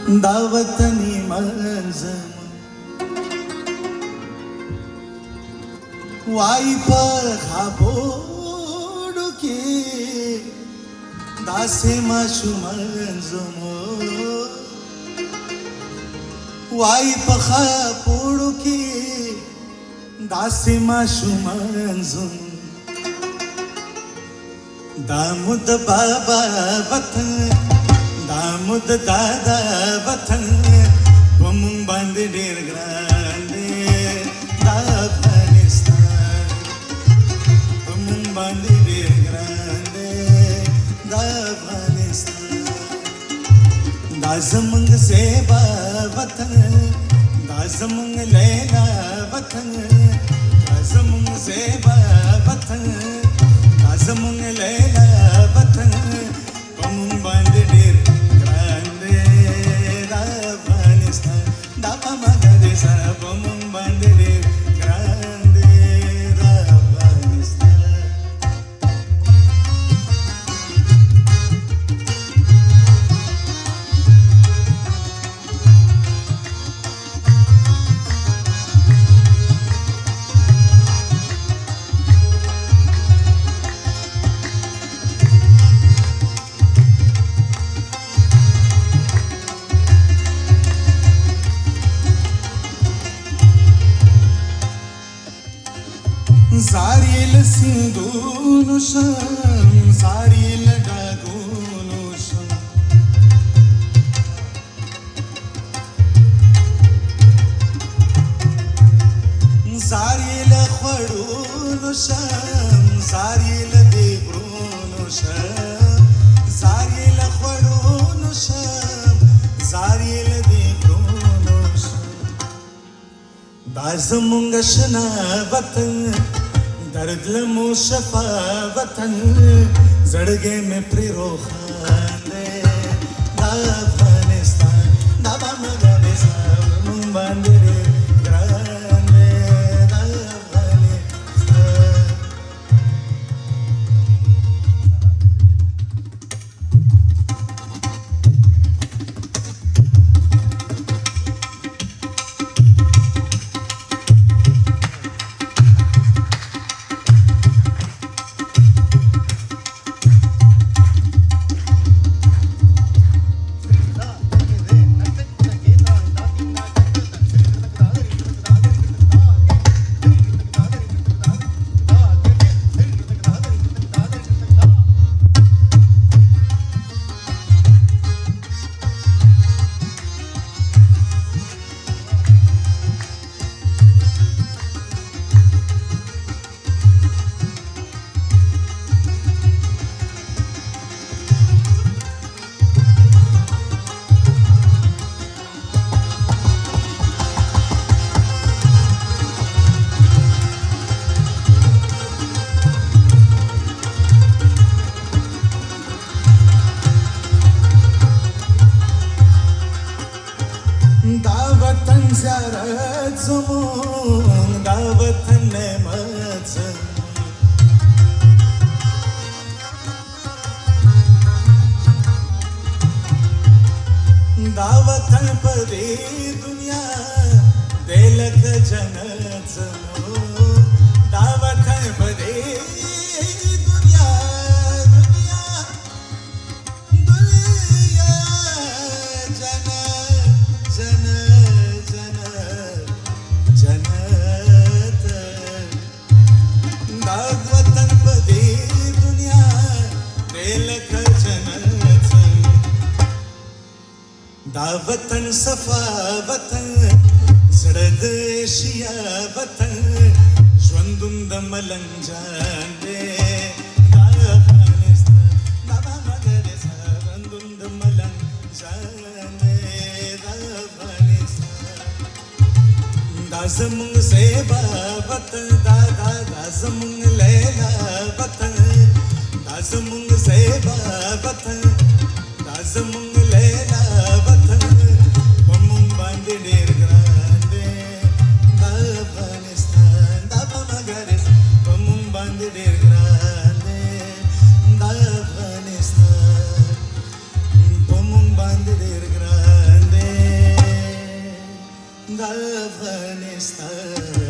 दावतनी मंजम वाईप खापोडुके दासे माशु मंजम वाईप खापोडुके दासे माशु मंजम दामुद बाबा वतन दामुद दादा वतन Pamung bande der grande da Afghanistan Pamung bande der grande da Afghanistan Da zamang seba watan da zamang leila watan da zamang seba watan da zamang leila watan Pamung bande der Pamung bande der grande da Afghanistan Saril sindhunusham saril dagunusham saril khwadunusham saril debrunusham saril khwadunusham saril debrunusham dazamunga shana vatan दर्द लमो शफा वतन जड़गे में प्रिरो खाने दा अफगानिस्तान दा Bangladesh Mumbai Grande दा Afghanistan Dawatan ziyaret zumun, dawatan nemat dawatan pari dunya delak jannat dawatan pari dunya dunya dunya दावतन सफा वतन सड़द Asia वतन ज्वंदुंद मलंजाने दा अफगानिस्तान दा बांग्लादेश ज्वंदुंद मलंजाने दा अफगानिस्तान दा ज़मुंग सेबा वतन दा दा दा ज़मुंग लैला वतन दा ज़मुंग सेबा वतन दा ज़मुंग Laila Pamung bande der grande da Afghanistan da Bangladesh Pamung bande der grande da Afghanistan Pamung bande der grande da Afghanistan.